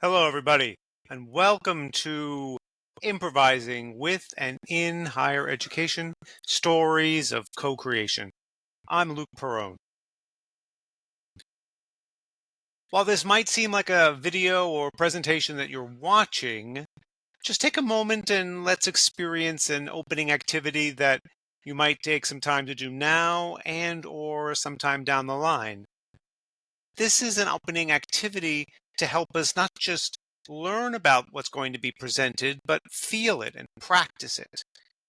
Hello, everybody, and welcome to Improvising with and in Higher Education, Stories of Co-Creation. I'm Luke Perrone. While this might seem like a video or presentation that you're watching, just take a moment and let's experience an opening activity that you might take some time to do now and or sometime down the line. This is an opening activity to help us not just learn about what's going to be presented, but feel it and practice it.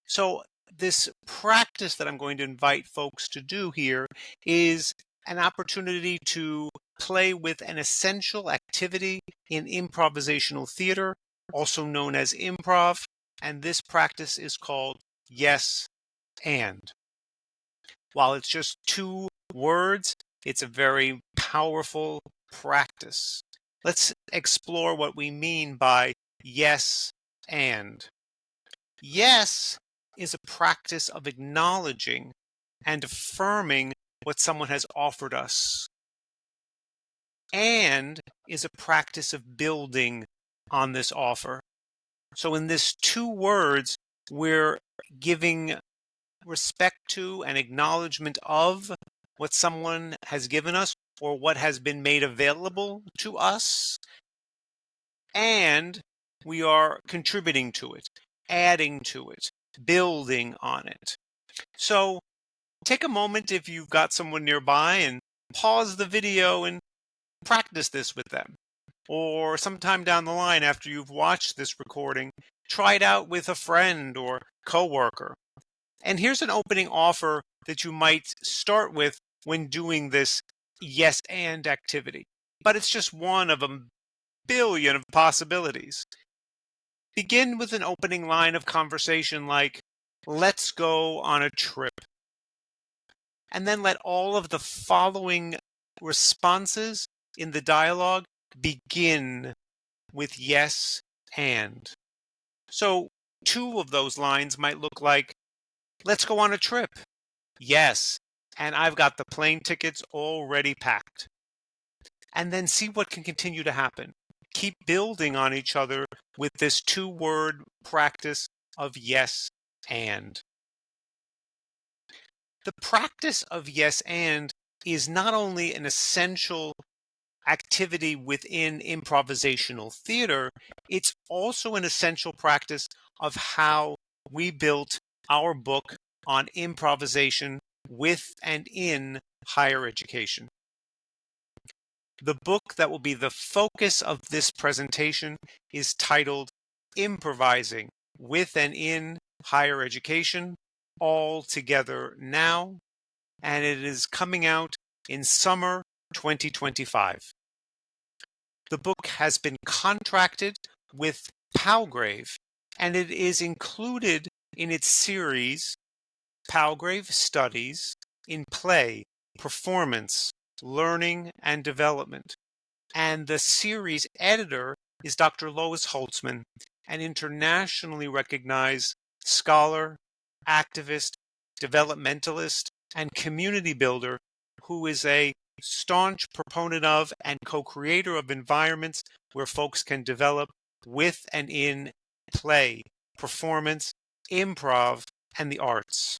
So this practice that I'm going to invite folks to do here is an opportunity to play with an essential activity in improvisational theater, also known as improv, and this practice is called yes and. While it's just two words, it's a very powerful practice. Let's explore what we mean by yes and. Yes is a practice of acknowledging and affirming what someone has offered us. And is a practice of building on this offer. So in this two words, we're giving respect to and acknowledgement of what someone has given us or what has been made available to us, and we are contributing to it, adding to it, building on it. So take a moment if you've got someone nearby and pause the video and practice this with them. Or sometime down the line after you've watched this recording, try it out with a friend or coworker. And here's an opening offer that you might start with when doing this yes and activity. But it's just one of a billion of possibilities. Begin with an opening line of conversation like, "Let's go on a trip." And then let all of the following responses in the dialogue begin with yes and. So two of those lines might look like, "Let's go on a trip." Yes, and I've got the plane tickets already packed. And then see what can continue to happen. Keep building on each other with this two-word practice of yes and. The practice of yes and is not only an essential activity within improvisational theater, it's also an essential practice of how we built our book on improvisation with and in higher education. The book that will be the focus of this presentation is titled Improvising with and in Higher Education, All Together Now, and it is coming out in summer 2025. The book has been contracted with Palgrave, and it is included in its series, Palgrave Studies in Play, Performance, Learning, and Development. And the series editor is Dr. Lois Holzman, an internationally recognized scholar, activist, developmentalist, and community builder who is a staunch proponent of and co-creator of environments where folks can develop with and in play, performance, improv, and the arts.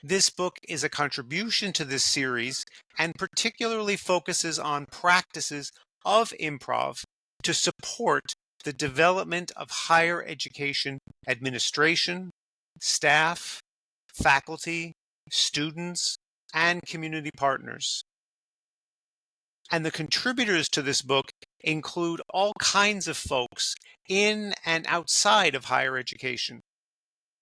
This book is a contribution to this series and particularly focuses on practices of improv to support the development of higher education administration, staff, faculty, students, and community partners. And the contributors to this book include all kinds of folks in and outside of higher education.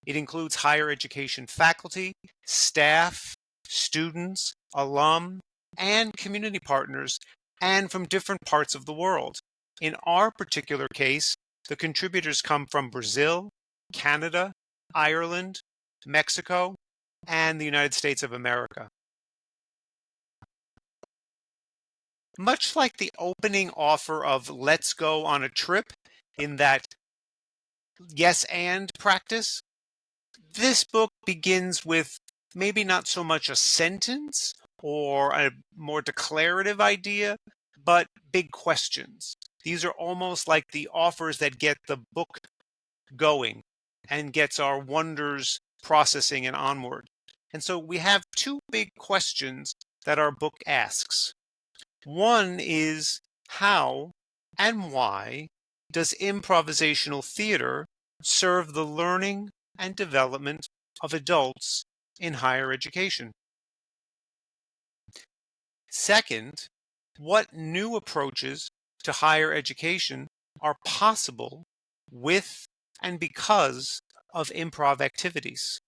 It includes higher education faculty, staff, students, alum, and community partners, and from different parts of the world. In our particular case, the contributors come from Brazil, Canada, Ireland, Mexico, and the United States of America. Much like the opening offer of "Let's go on a trip" in that yes and practice, this book begins with maybe not so much a sentence or a more declarative idea, but big questions. These are almost like the offers that get the book going and gets our wonders processing and onward. And so we have two big questions that our book asks. One is, how and why does improvisational theater serve the learning and development of adults in higher education? Second, what new approaches to higher education are possible with and because of improv activities?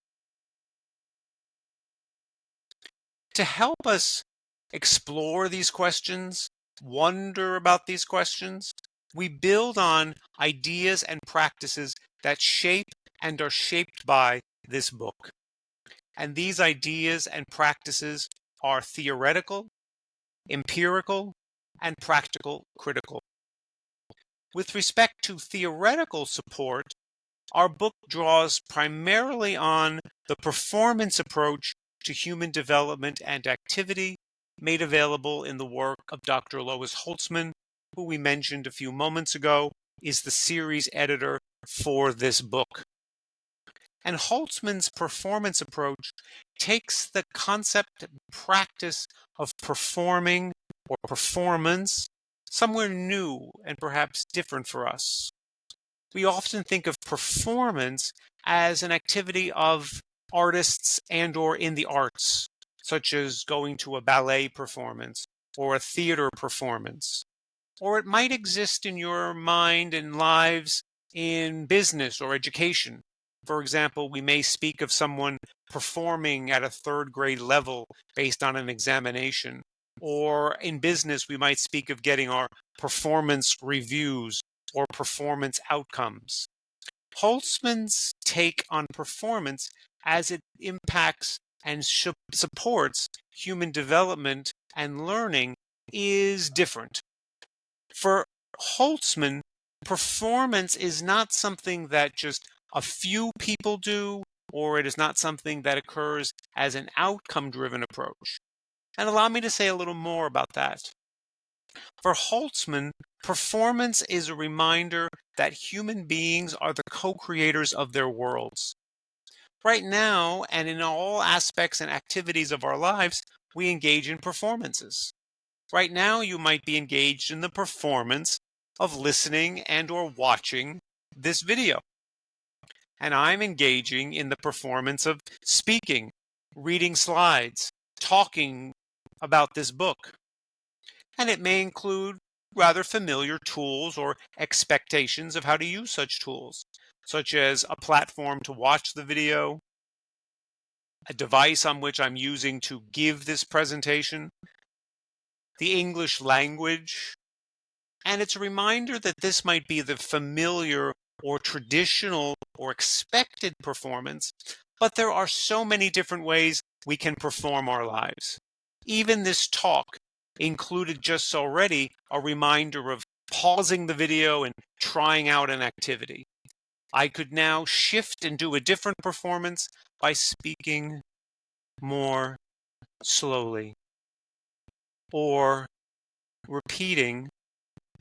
To help us explore these questions, wonder about these questions, we build on ideas and practices that shape and are shaped by this book. And these ideas and practices are theoretical, empirical, and practical critical. With respect to theoretical support, our book draws primarily on the performance approach to human development and activity made available in the work of Dr. Lois Holzman, who we mentioned a few moments ago, is the series editor for this book. And Holtzman's performance approach takes the concept and practice of performing or performance somewhere new and perhaps different for us. We often think of performance as an activity of artists and or in the arts, such as going to a ballet performance or a theater performance. Or it might exist in your mind and lives in business or education. For example, we may speak of someone performing at a third grade level based on an examination. Or in business, we might speak of getting our performance reviews or performance outcomes. Holtzman's take on performance as it impacts and supports human development and learning is different. For Holtzman, performance is not something that just a few people do, or it is not something that occurs as an outcome-driven approach. And allow me to say a little more about that. For Holtzman, performance is a reminder that human beings are the co-creators of their worlds. Right now, and in all aspects and activities of our lives, we engage in performances. Right now, you might be engaged in the performance of listening and or watching this video. And I'm engaging in the performance of speaking, reading slides, talking about this book. And it may include rather familiar tools or expectations of how to use such tools, such as a platform to watch the video, a device on which I'm using to give this presentation, the English language. And it's a reminder that this might be the familiar or traditional or expected performance, but there are so many different ways we can perform our lives. Even this talk included just already a reminder of pausing the video and trying out an activity. I could now shift and do a different performance by speaking more slowly or repeating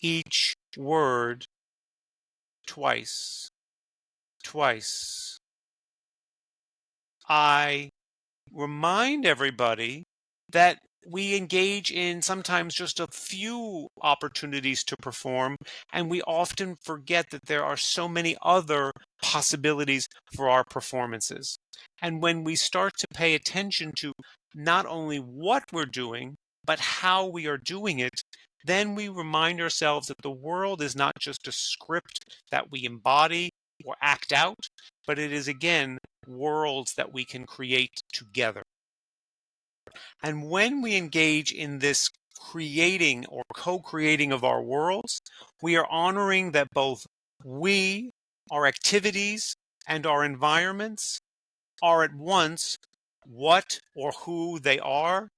each word twice. I remind everybody that we engage in sometimes just a few opportunities to perform, and we often forget that there are so many other possibilities for our performances. And when we start to pay attention to not only what we're doing, but how we are doing it, then we remind ourselves that the world is not just a script that we embody or act out, but it is, again, worlds that we can create together. And when we engage in this creating or co-creating of our worlds, we are honoring that both we, our activities, and our environments are at once what or who they are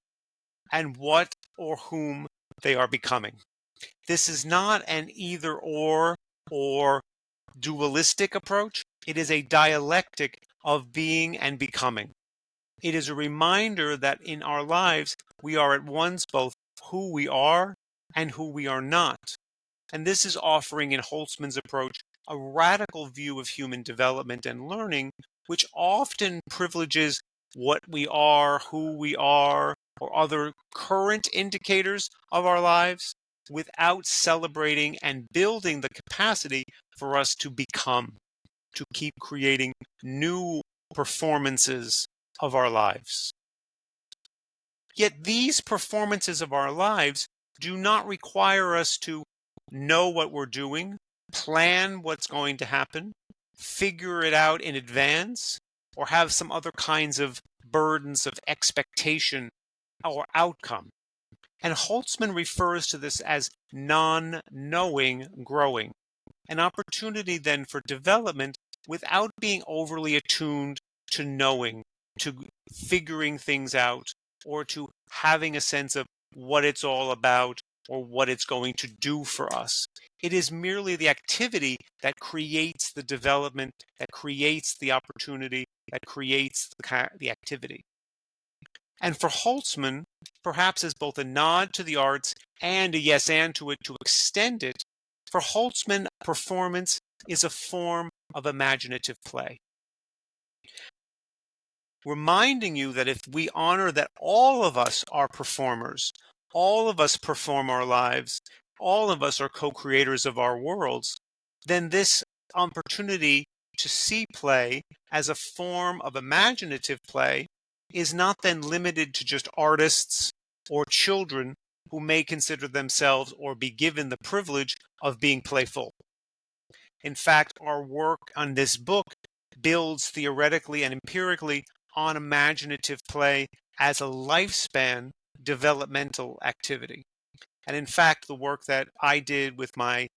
and what or whom they are becoming. This is not an either or dualistic approach. It is a dialectic of being and becoming. It is a reminder that in our lives, we are at once both who we are and who we are not. And this is offering, in Holzman's approach, a radical view of human development and learning, which often privileges what we are, who we are, or other current indicators of our lives without celebrating and building the capacity for us to become, to keep creating new performances of our lives. Yet these performances of our lives do not require us to know what we're doing, plan what's going to happen, figure it out in advance, or have some other kinds of burdens of expectation or outcome. And Holtzman refers to this as non-knowing growing, an opportunity then for development without being overly attuned to knowing, to figuring things out, or to having a sense of what it's all about or what it's going to do for us. It is merely the activity that creates the development, that creates the opportunity, that creates the activity. And for Holtzman, perhaps as both a nod to the arts and a yes and to it to extend it, for Holtzman, performance is a form of imaginative play. Reminding you that if we honor that all of us are performers, all of us perform our lives, all of us are co-creators of our worlds, then this opportunity to see play as a form of imaginative play is not then limited to just artists or children who may consider themselves or be given the privilege of being playful. In fact, our work on this book builds theoretically and empirically on imaginative play as a lifespan developmental activity. And in fact, the work that I did with my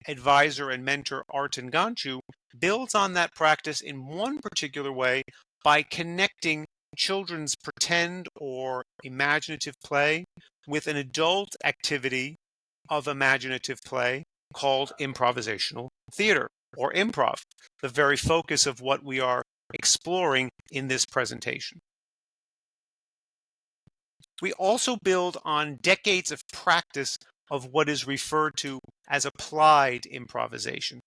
advisor and mentor, Arten Ganchu, builds on that practice in one particular way by connecting children's pretend or imaginative play with an adult activity of imaginative play called improvisational theater, or improv, the very focus of what we are exploring in this presentation. We also build on decades of practice of what is referred to as applied improvisation.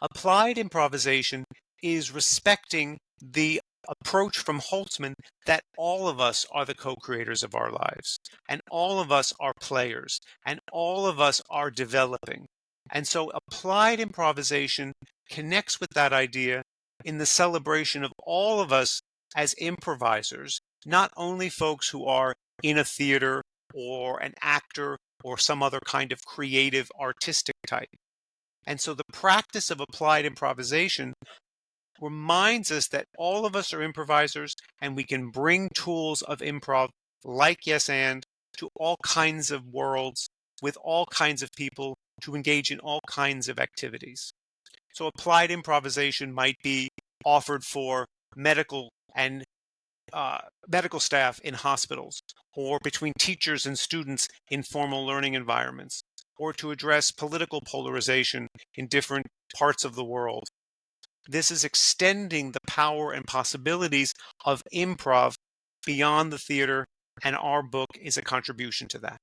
Applied improvisation is respecting the approach from Holtzman that all of us are the co-creators of our lives, and all of us are players, and all of us are developing. And so applied improvisation connects with that idea in the celebration of all of us as improvisers, not only folks who are in a theater or an actor or some other kind of creative artistic type. And so the practice of applied improvisation reminds us that all of us are improvisers and we can bring tools of improv like yes and to all kinds of worlds with all kinds of people to engage in all kinds of activities. So applied improvisation might be offered for medical and medical staff in hospitals, or between teachers and students in formal learning environments, or to address political polarization in different parts of the world. This is extending the power and possibilities of improv beyond the theater, and our book is a contribution to that.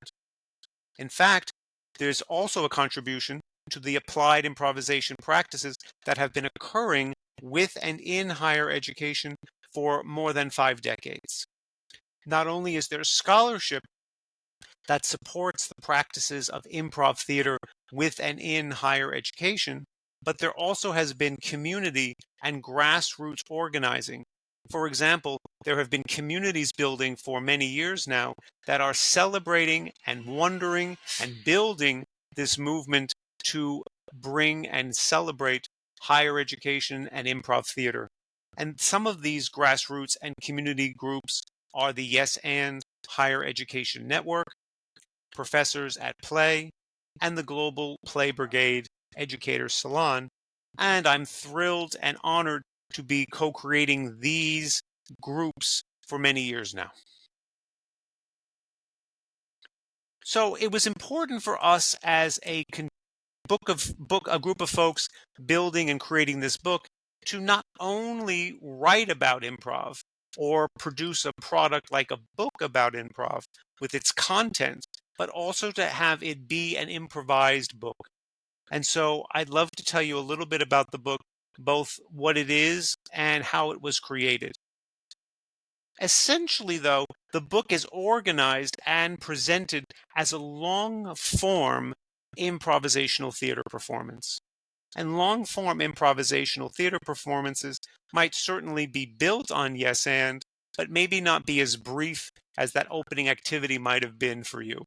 In fact, there's also a contribution to the applied improvisation practices that have been occurring with and in higher education for more than 5 decades. Not only is there scholarship that supports the practices of improv theater with and in higher education, but there also has been community and grassroots organizing. For example, there have been communities building for many years now that are celebrating and wondering and building this movement to bring and celebrate higher education and improv theater. And some of these grassroots and community groups are the Yes and Higher Education Network, Professors at Play, and the Global Play Brigade Educators Salon. And I'm thrilled and honored to be co-creating these groups for many years now. So it was important for us as a group of folks building and creating this book to not only write about improv or produce a product like a book about improv with its content, but also to have it be an improvised book. And so I'd love to tell you a little bit about the book, both what it is and how it was created. Essentially, though, the book is organized and presented as a long form improvisational theater performance. And long form improvisational theater performances might certainly be built on yes and, but maybe not be as brief as that opening activity might have been for you.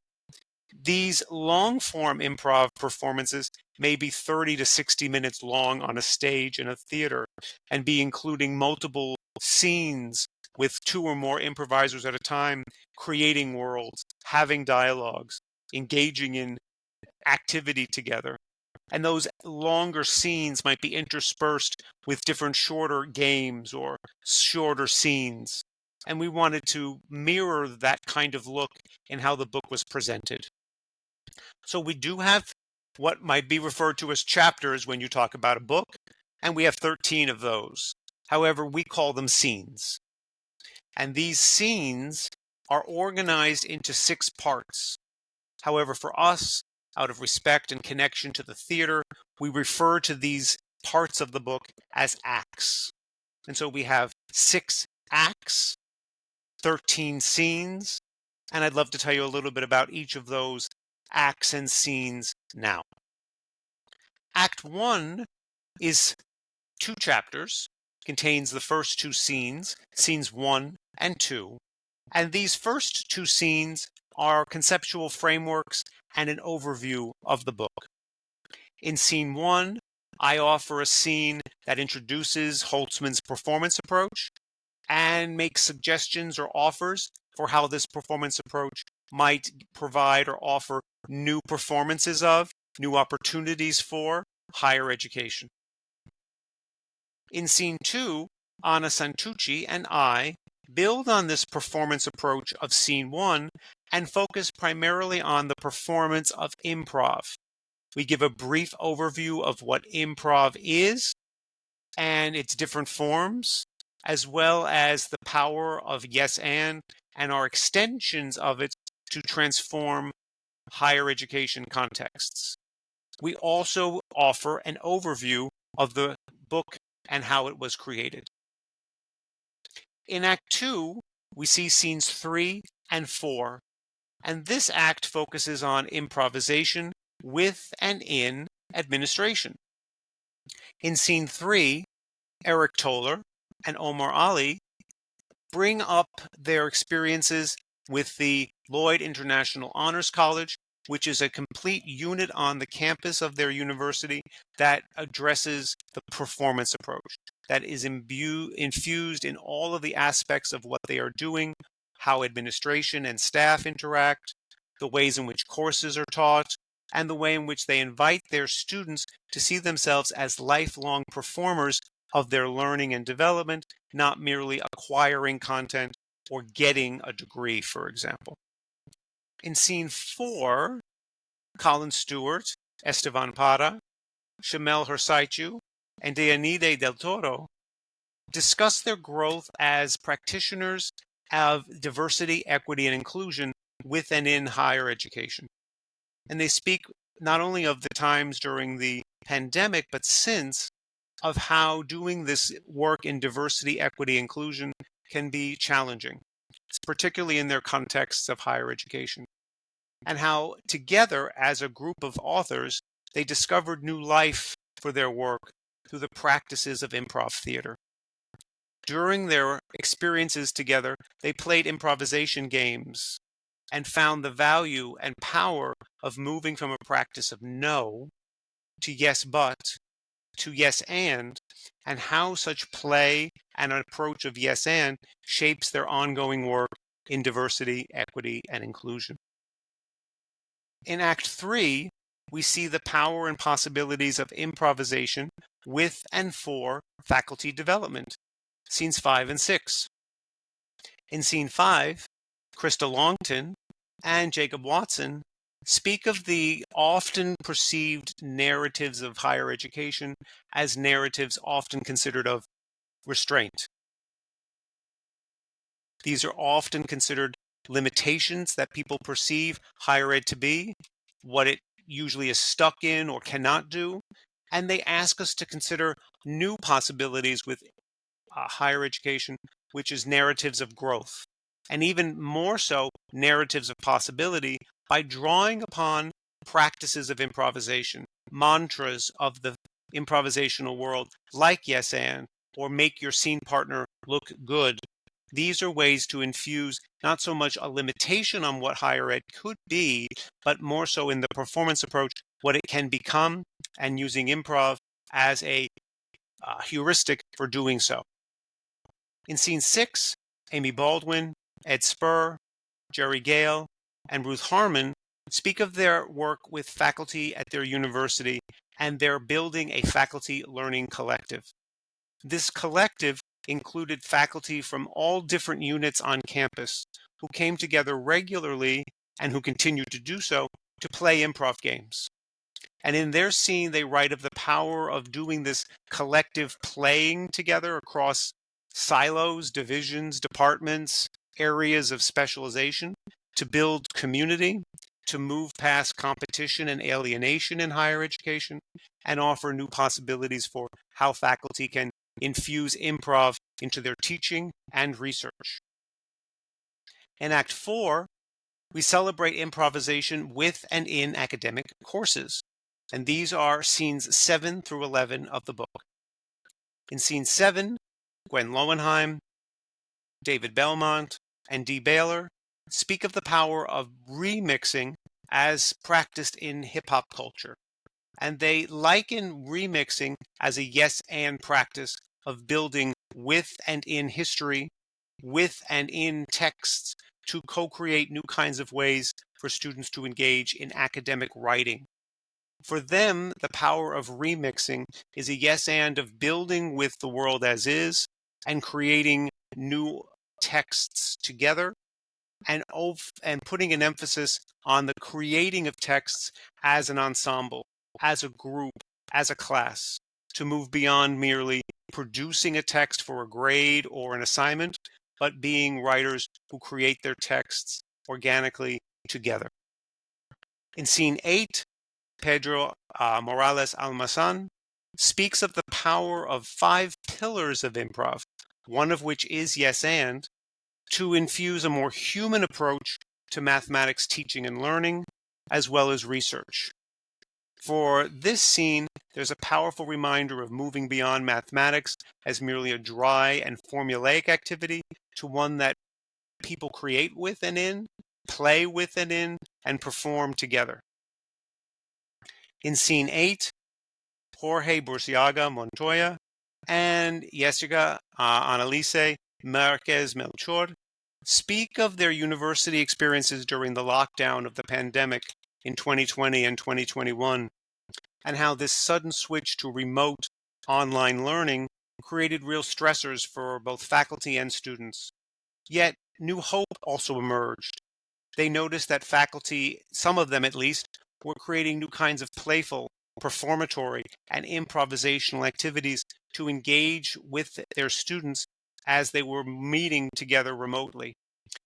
These long form improv performances may be 30 to 60 minutes long on a stage in a theater and be including multiple scenes with two or more improvisers at a time, creating worlds, having dialogues, engaging in activity together. And those longer scenes might be interspersed with different shorter games or shorter scenes. And we wanted to mirror that kind of look in how the book was presented. So we do have what might be referred to as chapters when you talk about a book, and we have 13 of those. However, we call them scenes. And these scenes are organized into 6 parts. However, for us, out of respect and connection to the theater, we refer to these parts of the book as acts. And so we have 6 acts, 13 scenes, and I'd love to tell you a little bit about each of those acts and scenes now. Act 1 is 2 chapters, contains the first 2 scenes, scenes 1 and 2. And these first 2 scenes are conceptual frameworks and an overview of the book. In scene 1, I offer a scene that introduces Holzman's performance approach and makes suggestions or offers for how this performance approach might provide or offer new performances of, new opportunities for higher education. In scene 2, Anna Santucci and I build on this performance approach of scene 1 and focus primarily on the performance of improv. We give a brief overview of what improv is and its different forms, as well as the power of yes and our extensions of it to transform higher education contexts. We also offer an overview of the book and how it was created. In Act 2, we see scenes 3 and 4, and this act focuses on improvisation with and in administration. In scene 3, Eric Toller and Omar Ali bring up their experiences with the Lloyd International Honors College, which is a complete unit on the campus of their university that addresses the performance approach, that is infused in all of the aspects of what they are doing, how administration and staff interact, the ways in which courses are taught, and the way in which they invite their students to see themselves as lifelong performers of their learning and development, not merely acquiring content or getting a degree, for example. In scene 4, Colin Stewart, Esteban Parra, Shamel Hersaichu, and Deyanide Del Toro discuss their growth as practitioners of diversity, equity, and inclusion with and in higher education. And they speak not only of the times during the pandemic, but since, of how doing this work in diversity, equity, inclusion can be challenging, particularly in their contexts of higher education, and how together as a group of authors, they discovered new life for their work through the practices of improv theater. During their experiences together, they played improvisation games and found the value and power of moving from a practice of no to yes but to yes and how such play and an approach of yes and shapes their ongoing work in diversity, equity, and inclusion. In Act 3, we see the power and possibilities of improvisation with and for faculty development, scenes 5 and 6. In scene 5, Krista Longton and Jacob Watson speak of the often perceived narratives of higher education as narratives often considered of restraint. These are often considered limitations that people perceive higher ed to be, what it usually is stuck in or cannot do, and they ask us to consider new possibilities with higher education, which is narratives of growth, and even more so, narratives of possibility by drawing upon practices of improvisation, mantras of the improvisational world, like yes and, or make your scene partner look good. These are ways to infuse not so much a limitation on what higher ed could be, but more so in the performance approach, what it can become, and using improv as a heuristic for doing so. In scene 6, Amy Baldwin, Ed Spur, Jerry Gale, and Ruth Harmon speak of their work with faculty at their university, and they're building a faculty learning collective. This collective included faculty from all different units on campus who came together regularly, and who continue to do so, to play improv games. And in their scene, they write of the power of doing this collective playing together across silos, divisions, departments, areas of specialization, to build community, to move past competition and alienation in higher education, and offer new possibilities for how faculty can infuse improv into their teaching and research. In Act 4, we celebrate improvisation with and in academic courses, and these are scenes 7 through 11 of the book. In scene 7, Gwen Lowenheim, David Belmont, and Dee Baylor speak of the power of remixing as practiced in hip-hop culture, and they liken remixing as a yes and practice of building with and in history, with and in texts, to co-create new kinds of ways for students to engage in academic writing. For them, the power of remixing is a yes and of building with the world as is and creating new texts together, and putting an emphasis on the creating of texts as an ensemble, as a group, as a class, to move beyond merely producing a text for a grade or an assignment, but being writers who create their texts organically together. In scene 8, Pedro Morales Almazan speaks of the power of 5 pillars of improv, one of which is yes and, to infuse a more human approach to mathematics teaching and learning, as well as research. For this scene, there's a powerful reminder of moving beyond mathematics as merely a dry and formulaic activity to one that people create with and in, play with and in, and perform together. In scene 8, Jorge Burciaga Montoya and Jessica Annalise Marquez Melchor speak of their university experiences during the lockdown of the pandemic in 2020 and 2021, and how this sudden switch to remote online learning created real stressors for both faculty and students. Yet, new hope also emerged. They noticed that faculty, some of them at least, were creating new kinds of playful, performatory, and improvisational activities to engage with their students as they were meeting together remotely,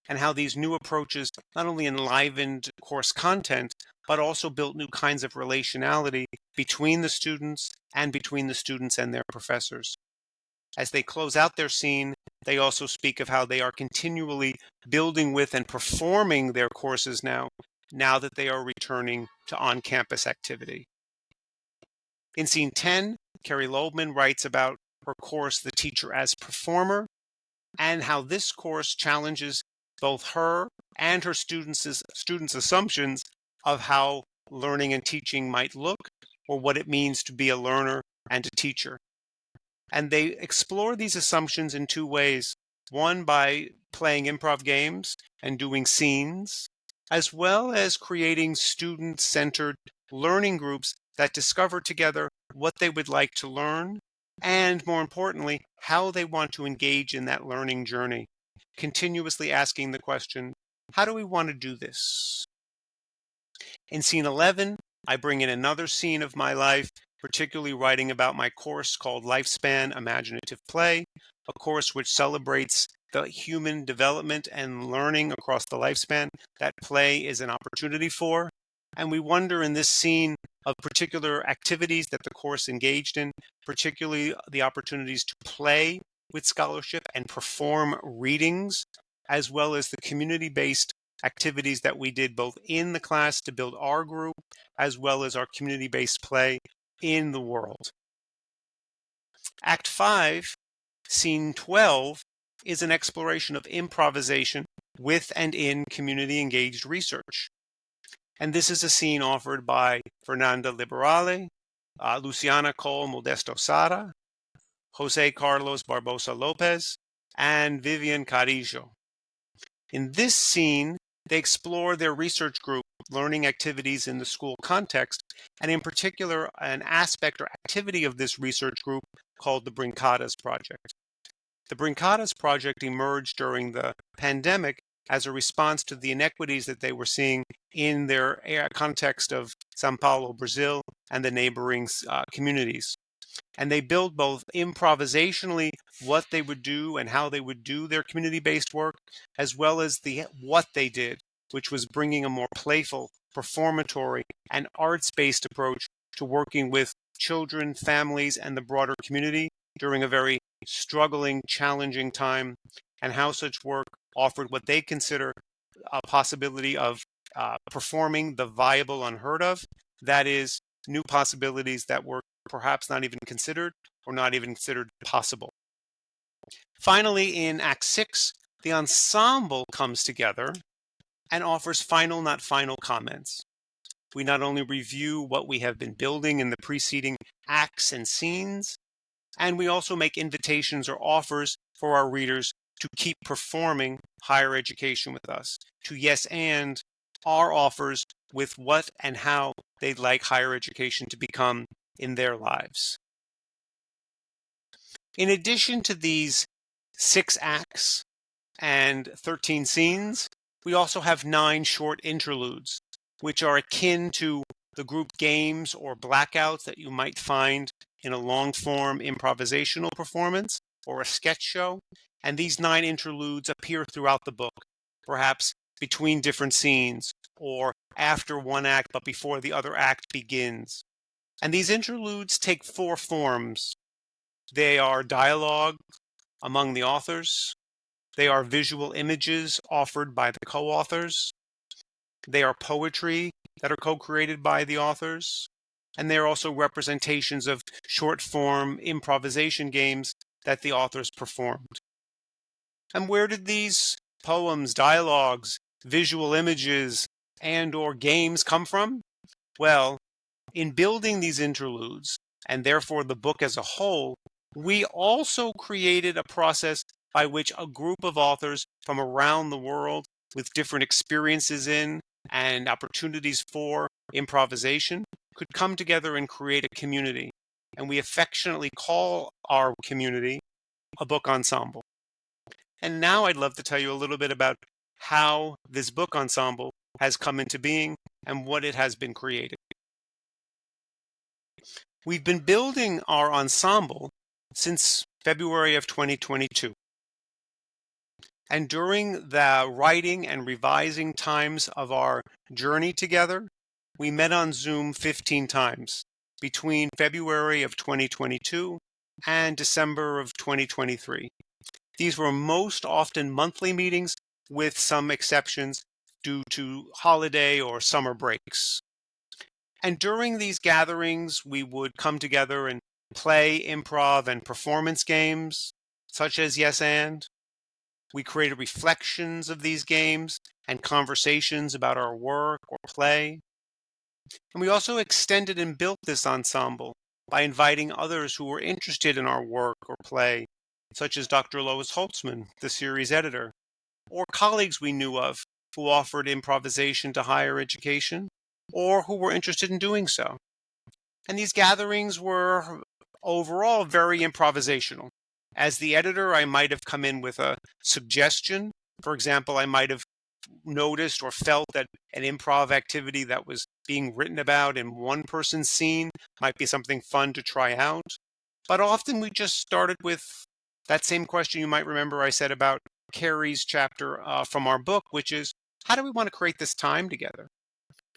and how these new approaches not only enlivened course content, but also built new kinds of relationality between the students and their professors. As they close out their scene, they also speak of how they are continually building with and performing their courses now that they are returning to on-campus activity. In scene 10, Carrie Loebman writes about her course, The Teacher as Performer, and how this course challenges both her and her students' assumptions of how learning and teaching might look, or what it means to be a learner and a teacher. And they explore these assumptions in 2 ways. One, by playing improv games and doing scenes, as well as creating student-centered learning groups that discover together what they would like to learn, and more importantly, how they want to engage in that learning journey, continuously asking the question, how do we want to do this? In scene 11, I bring in another scene of my life, particularly writing about my course called Lifespan Imaginative Play, a course which celebrates the human development and learning across the lifespan that play is an opportunity for. And we wonder in this scene of particular activities that the course engaged in, particularly the opportunities to play with scholarship and perform readings, as well as the community-based activities that we did both in the class to build our group, as well as our community-based play in the world. Act 5, Scene 12, is an exploration of improvisation with and in community-engaged research. And this is a scene offered by Fernanda Liberale, Luciana Cole Modesto Sara, Jose Carlos Barbosa Lopez, and Vivian Carillo. In this scene, they explore their research group learning activities in the school context, and in particular, an aspect or activity of this research group called the Brincadas Project. The Brincadas Project emerged during the pandemic as a response to the inequities that they were seeing in their context of Sao Paulo, Brazil, and the neighboring communities. And they built both improvisationally what they would do and how they would do their community-based work, as well as what they did, which was bringing a more playful, performatory, and arts-based approach to working with children, families, and the broader community during a very struggling, challenging time, and how such work offered what they consider a possibility of performing the viable unheard of, that is, new possibilities that were perhaps not even considered or not even considered possible. Finally, in Act 6, the ensemble comes together and offers final, not final comments. We not only review what we have been building in the preceding acts and scenes, and we also make invitations or offers for our readers to keep performing higher education with us, to yes and our offers with what and how they'd like higher education to become in their lives. In addition to these 6 acts and 13 scenes, we also have 9 short interludes, which are akin to the group games or blackouts that you might find in a long-form improvisational performance or a sketch show. And these 9 interludes appear throughout the book, perhaps between different scenes or after one act but before the other act begins. And these interludes take 4 forms. They are dialogue among the authors. They are visual images offered by the co-authors. They are poetry that are co-created by the authors. And they are also representations of short-form improvisation games that the authors performed. And where did these poems, dialogues, visual images, and/or games come from? Well, in building these interludes, and therefore the book as a whole, we also created a process by which a group of authors from around the world with different experiences in and opportunities for improvisation could come together and create a community. And we affectionately call our community a book ensemble. And now I'd love to tell you a little bit about how this book ensemble has come into being and what it has been created. We've been building our ensemble since February of 2022. And during the writing and revising times of our journey together, we met on Zoom 15 times between February of 2022 and December of 2023. These were most often monthly meetings with some exceptions due to holiday or summer breaks. And during these gatherings, we would come together and play improv and performance games, such as Yes and. We created reflections of these games and conversations about our work or play. And we also extended and built this ensemble by inviting others who were interested in our work or play, such as Dr. Lois Holzman, the series editor, or colleagues we knew of who offered improvisation to higher education, or who were interested in doing so. And these gatherings were overall very improvisational. As the editor, I might have come in with a suggestion. For example, I might have noticed or felt that an improv activity that was being written about in one person's scene might be something fun to try out. But often we just started with that same question you might remember I said about Carrie's chapter from our book, which is, how do we want to create this time together?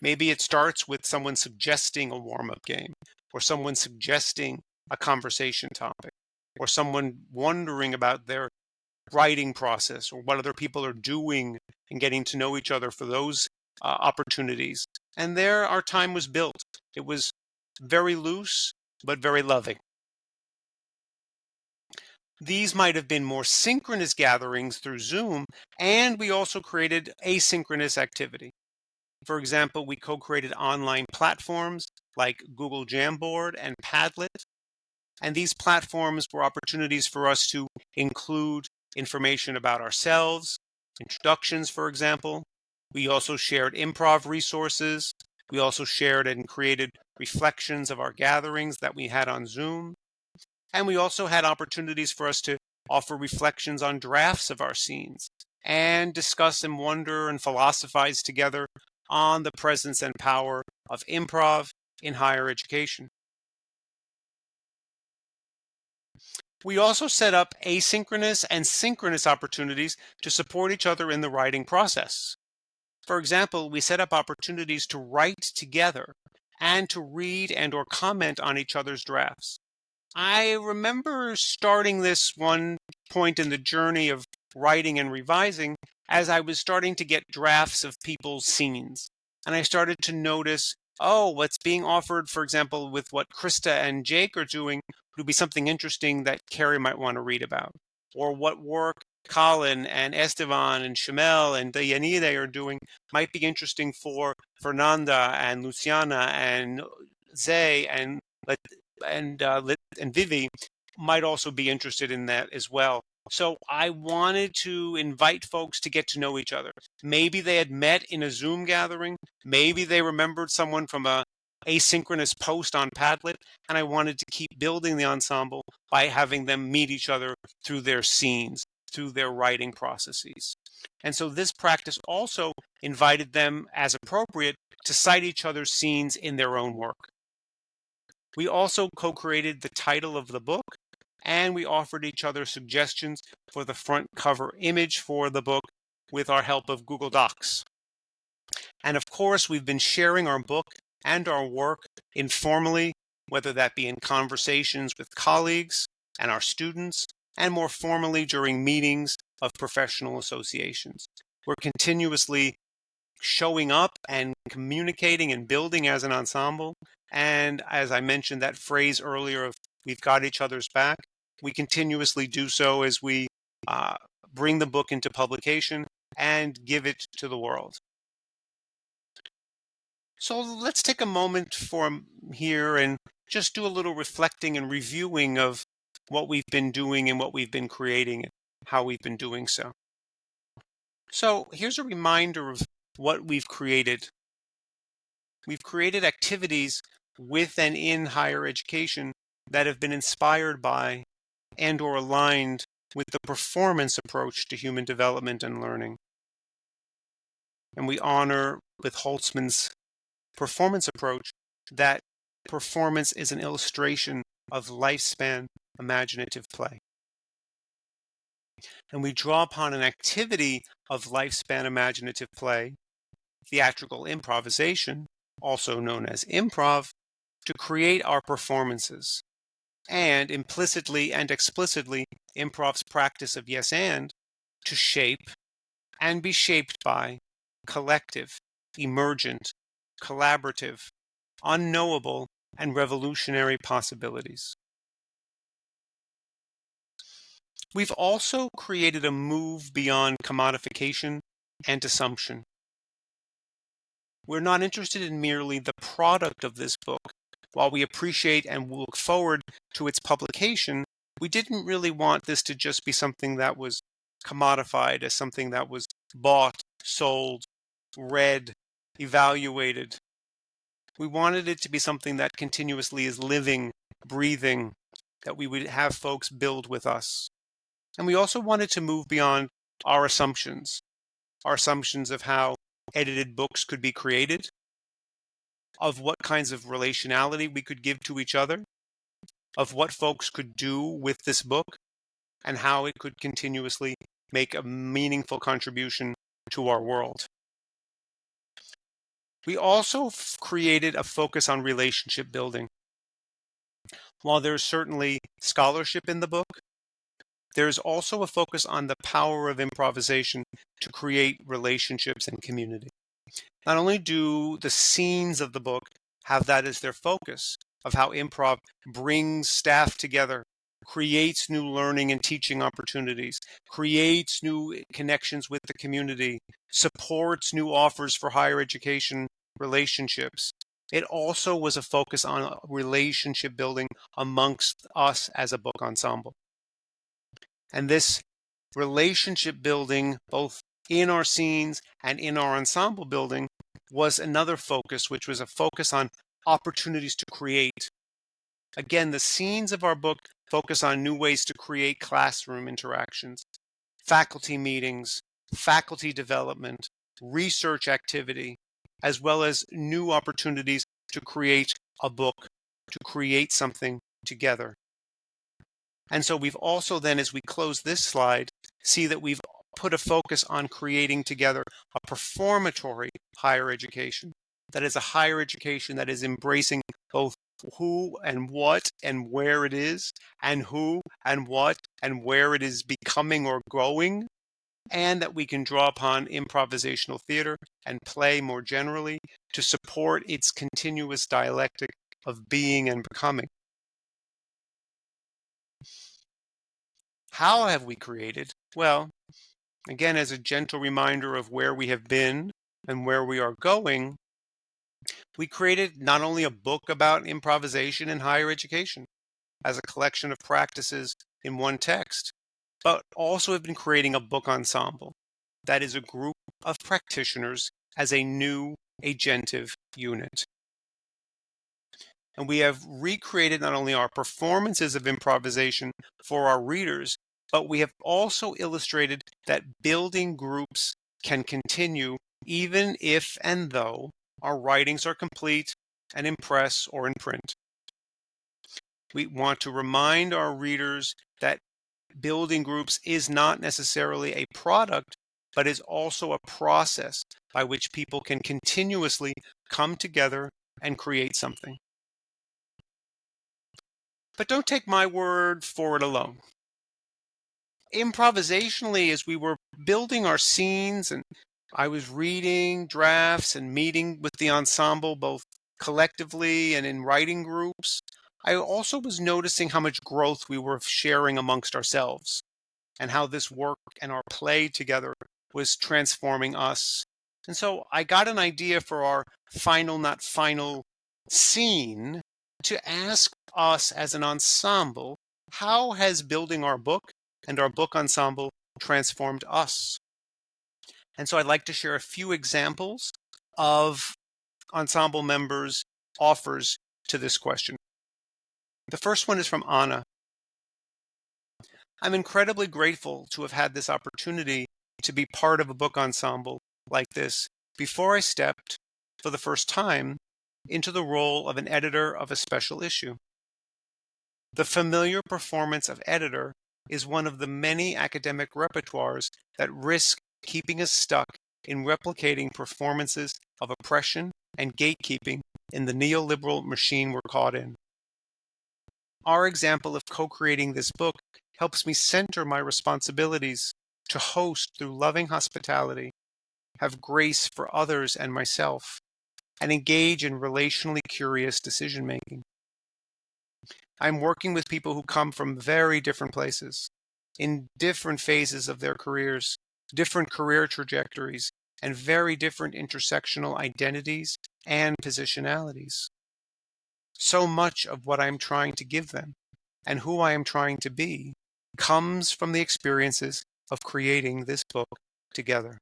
Maybe it starts with someone suggesting a warm-up game, or someone suggesting a conversation topic, or someone wondering about their writing process or what other people are doing and getting to know each other for those opportunities. And there our time was built. It was very loose, but very loving. These might have been more synchronous gatherings through Zoom, and we also created asynchronous activity. For example, we co-created online platforms like Google Jamboard and Padlet, and these platforms were opportunities for us to include information about ourselves, introductions, for example. We also shared improv resources. We also shared and created reflections of our gatherings that we had on Zoom. And we also had opportunities for us to offer reflections on drafts of our scenes and discuss and wonder and philosophize together on the presence and power of improv in higher education. We also set up asynchronous and synchronous opportunities to support each other in the writing process. For example, we set up opportunities to write together and to read and or comment on each other's drafts. I remember starting this one point in the journey of writing and revising as I was starting to get drafts of people's scenes. And I started to notice, oh, what's being offered, for example, with what Krista and Jake are doing would be something interesting that Carrie might want to read about. Or what work Colin and Esteban and Shamel and Yanide are doing might be interesting for Fernanda and Luciana and Zay and Vivi might also be interested in that as well. So I wanted to invite folks to get to know each other. Maybe they had met in a Zoom gathering. Maybe they remembered someone from a asynchronous post on Padlet, and I wanted to keep building the ensemble by having them meet each other through their scenes, through their writing processes. And so this practice also invited them, as appropriate, to cite each other's scenes in their own work. We also co-created the title of the book, and we offered each other suggestions for the front cover image for the book with our help of Google Docs. And of course, we've been sharing our book and our work informally, whether that be in conversations with colleagues and our students, and more formally during meetings of professional associations. We're continuously showing up and communicating and building as an ensemble. And as I mentioned that phrase earlier of we've got each other's back, we continuously do so as we bring the book into publication and give it to the world. So let's take a moment for here and just do a little reflecting and reviewing of what we've been doing and what we've been creating and how we've been doing so. So here's a reminder of what we've created. We've created activities with and in higher education that have been inspired by and or aligned with the performance approach to human development and learning. And we honor with Holzman's performance approach that performance is an illustration of lifespan imaginative play. And we draw upon an activity of lifespan imaginative play, theatrical improvisation, also known as improv, to create our performances. And implicitly and explicitly, improv's practice of yes and to shape and be shaped by collective, emergent, collaborative, unknowable, and revolutionary possibilities. We've also created a move beyond commodification and assumption. We're not interested in merely the product of this book. While we appreciate and look forward to its publication, we didn't really want this to just be something that was commodified, as something that was bought, sold, read, evaluated. We wanted it to be something that continuously is living, breathing, that we would have folks build with us. And we also wanted to move beyond our assumptions of how edited books could be created, of what kinds of relationality we could give to each other, of what folks could do with this book, and how it could continuously make a meaningful contribution to our world. We also created a focus on relationship building. While there's certainly scholarship in the book, there's also a focus on the power of improvisation to create relationships and community. Not only do the scenes of the book have that as their focus of how improv brings staff together, creates new learning and teaching opportunities, creates new connections with the community, supports new offers for higher education relationships. It also was a focus on relationship building amongst us as a book ensemble. And this relationship building, both in our scenes and in our ensemble building, was another focus, which was a focus on opportunities to create. Again, the scenes of our book focus on new ways to create classroom interactions, faculty meetings, faculty development, research activity, as well as new opportunities to create a book, to create something together. And so we've also then, as we close this slide, see that we've put a focus on creating together a performatory higher education. That is a higher education that is embracing both who and what and where it is, and who and what and where it is becoming or going, and that we can draw upon improvisational theater and play more generally to support its continuous dialectic of being and becoming. How have we created? Well, again, as a gentle reminder of where we have been and where we are going, we created not only a book about improvisation in higher education as a collection of practices in one text, but also have been creating a book ensemble that is a group of practitioners as a new agentive unit. And we have recreated not only our performances of improvisation for our readers, but we have also illustrated that building groups can continue even if and though our writings are complete and in press or in print. We want to remind our readers that building groups is not necessarily a product, but is also a process by which people can continuously come together and create something. But don't take my word for it alone. Improvisationally, as we were building our scenes and I was reading drafts and meeting with the ensemble, both collectively and in writing groups, I also was noticing how much growth we were sharing amongst ourselves and how this work and our play together was transforming us. And so I got an idea for our final, not final scene to ask us as an ensemble, how has building our book and our book ensemble transformed us? And so I'd like to share a few examples of ensemble members' offers to this question. The first one is from Anna. I'm incredibly grateful to have had this opportunity to be part of a book ensemble like this before I stepped, for the first time, into the role of an editor of a special issue. The familiar performance of editor is one of the many academic repertoires that risk keeping us stuck in replicating performances of oppression and gatekeeping in the neoliberal machine we're caught in. Our example of co-creating this book helps me center my responsibilities to host through loving hospitality, have grace for others and myself, and engage in relationally curious decision-making. I'm working with people who come from very different places, in different phases of their careers, different career trajectories, and very different intersectional identities and positionalities. So much of what I'm trying to give them and who I am trying to be comes from the experiences of creating this book together.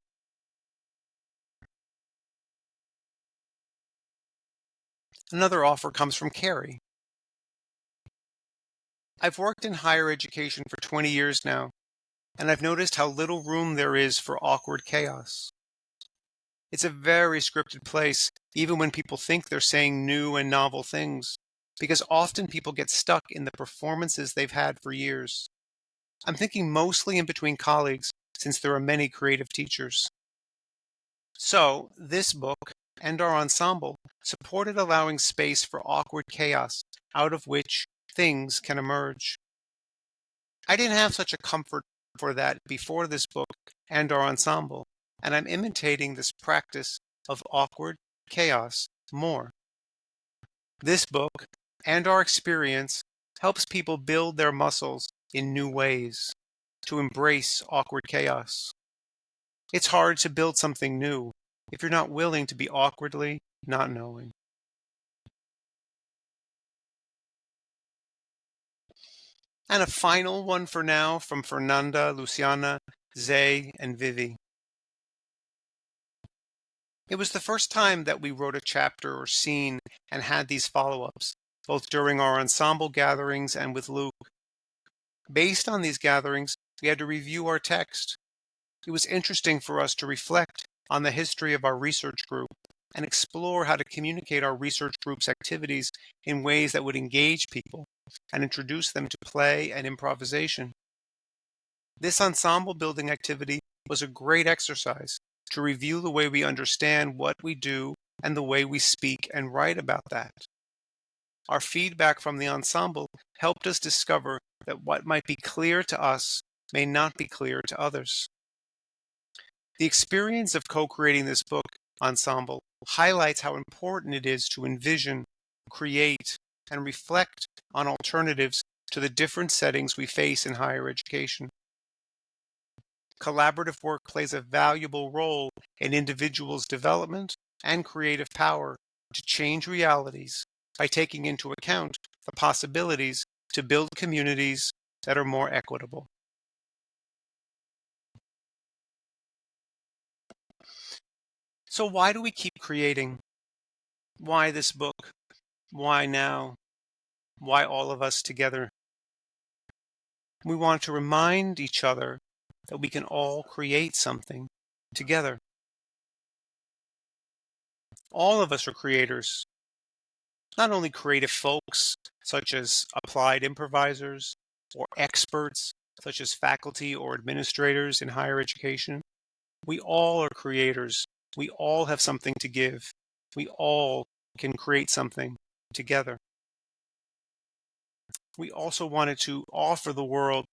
Another offer comes from Carrie. I've worked in higher education for 20 years now, and I've noticed how little room there is for awkward chaos. It's a very scripted place, even when people think they're saying new and novel things, because often people get stuck in the performances they've had for years. I'm thinking mostly in between colleagues since there are many creative teachers. So, this book and our ensemble supported allowing space for awkward chaos out of which things can emerge. I didn't have such a comfort for that before this book and our ensemble, and I'm imitating this practice of awkward chaos more. This book and our experience helps people build their muscles in new ways to embrace awkward chaos. It's hard to build something new if you're not willing to be awkwardly not knowing. And a final one for now from Fernanda, Luciana, Zay, and Vivi. It was the first time that we wrote a chapter or scene and had these follow-ups, both during our ensemble gatherings and with Luke. Based on these gatherings, we had to review our text. It was interesting for us to reflect on the history of our research group and explore how to communicate our research group's activities in ways that would engage people and introduce them to play and improvisation. This ensemble building activity was a great exercise to review the way we understand what we do and the way we speak and write about that. Our feedback from the ensemble helped us discover that what might be clear to us may not be clear to others. The experience of co-creating this book ensemble highlights how important it is to envision, create, and reflect on alternatives to the different settings we face in higher education. Collaborative work plays a valuable role in individuals' development and creative power to change realities by taking into account the possibilities to build communities that are more equitable. So why do we keep creating? Why this book? Why now? Why all of us together? We want to remind each other that we can all create something together. All of us are creators, not only creative folks such as applied improvisers or experts such as faculty or administrators in higher education. We all are creators. We all have something to give. We all can create something together. We also wanted to offer the world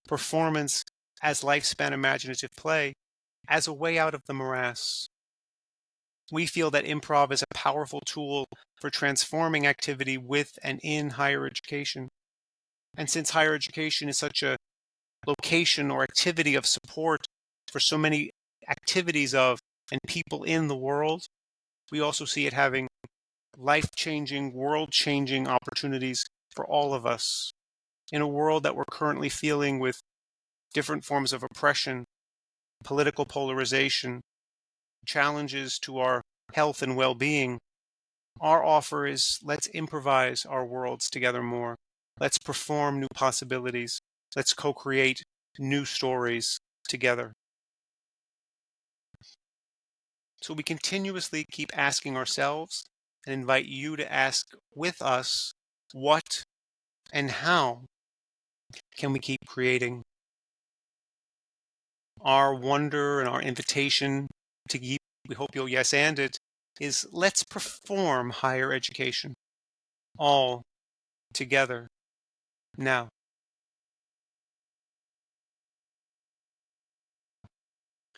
performance as lifespan imaginative play as a way out of the morass. We feel that improv is a powerful tool for transforming activity with and in higher education. And since higher education is such a location or activity of support for so many activities of and people in the world, we also see it having life-changing, world-changing opportunities for all of us in a world that we're currently feeling with different forms of oppression, political polarization, challenges to our health and well-being. Our offer is let's improvise our worlds together more. Let's perform new possibilities. Let's co-create new stories together. So we continuously keep asking ourselves and invite you to ask with us, what and how can we keep creating? Our wonder and our invitation to keep, we hope you'll yes and it, is let's perform higher education all together now.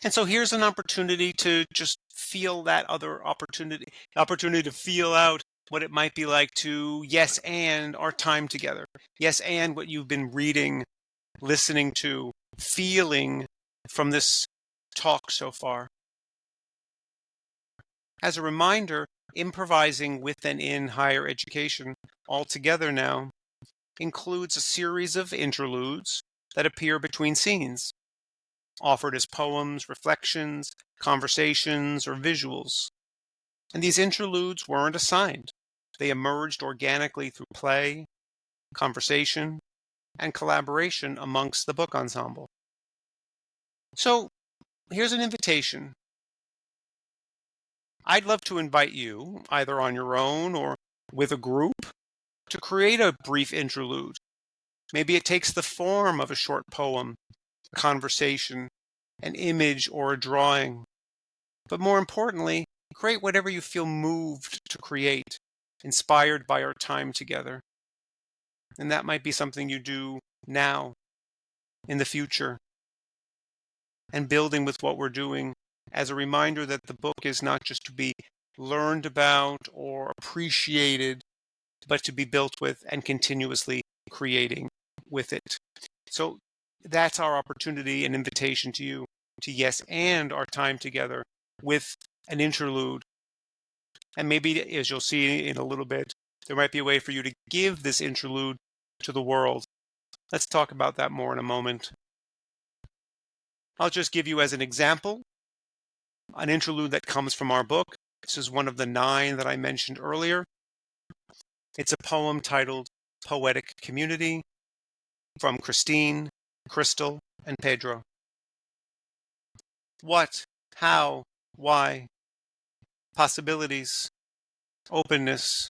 And so here's an opportunity to just feel that other opportunity to feel out what it might be like to yes and our time together. Yes and what you've been reading, listening to, feeling from this talk so far. As a reminder, improvising with and in higher education altogether now includes a series of interludes that appear between scenes, offered as poems, reflections, conversations, or visuals. And these interludes weren't assigned. They emerged organically through play, conversation, and collaboration amongst the book ensemble. So here's an invitation. I'd love to invite you, either on your own or with a group, to create a brief interlude. Maybe it takes the form of a short poem, a conversation, an image or a drawing. But more importantly, create whatever you feel moved to create, inspired by our time together. And that might be something you do now, in the future, and building with what we're doing as a reminder that the book is not just to be learned about or appreciated, but to be built with and continuously creating with it. So that's our opportunity and invitation to you to yes and our time together with an interlude. And maybe, as you'll see in a little bit, there might be a way for you to give this interlude to the world. Let's talk about that more in a moment. I'll just give you as an example an interlude that comes from our book. This is one of the 9 that I mentioned earlier. It's a poem titled Poetic Community from Christine, Crystal, and Pedro. What, how, why? Possibilities, openness.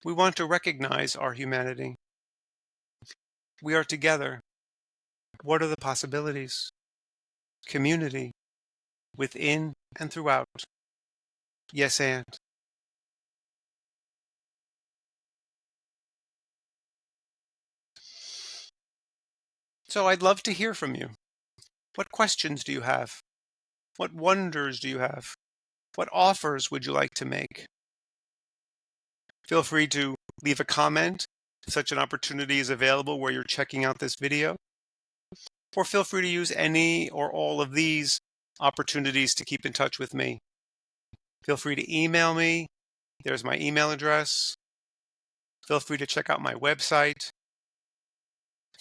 We want to recognize our humanity. We are together. What are the possibilities? Community, within and throughout. Yes, and. So I'd love to hear from you. What questions do you have? What wonders do you have? What offers would you like to make? Feel free to leave a comment if such an opportunity is available where you're checking out this video. Or feel free to use any or all of these opportunities to keep in touch with me. Feel free to email me. There's my email address. Feel free to check out my website.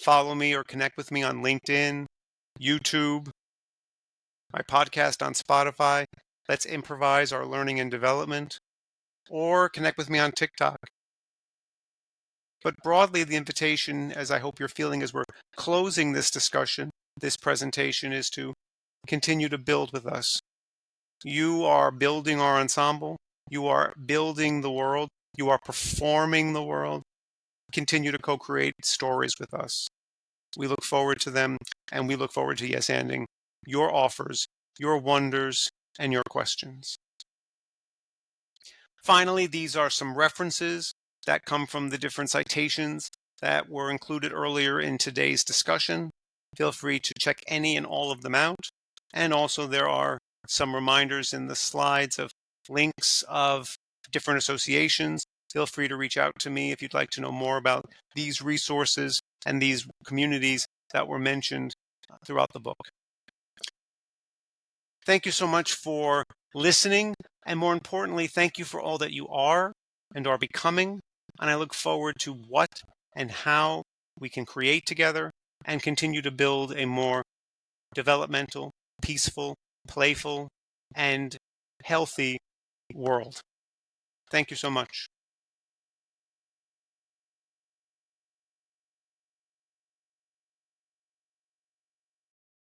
Follow me or connect with me on LinkedIn, YouTube, my podcast on Spotify. Let's improvise our learning and development. Or connect with me on TikTok. But broadly, the invitation, as I hope you're feeling as we're closing this discussion, this presentation, is to continue to build with us. You are building our ensemble. You are building the world. You are performing the world. Continue to co-create stories with us. We look forward to them, and we look forward to yes-anding your offers, your wonders, and your questions. Finally, these are some references that come from the different citations that were included earlier in today's discussion. Feel free to check any and all of them out. And also there are some reminders in the slides of links of different associations. Feel free to reach out to me if you'd like to know more about these resources and these communities that were mentioned throughout the book. Thank you so much for listening. And more importantly, thank you for all that you are and are becoming. And I look forward to what and how we can create together and continue to build a more developmental, peaceful, playful, and healthy world. Thank you so much.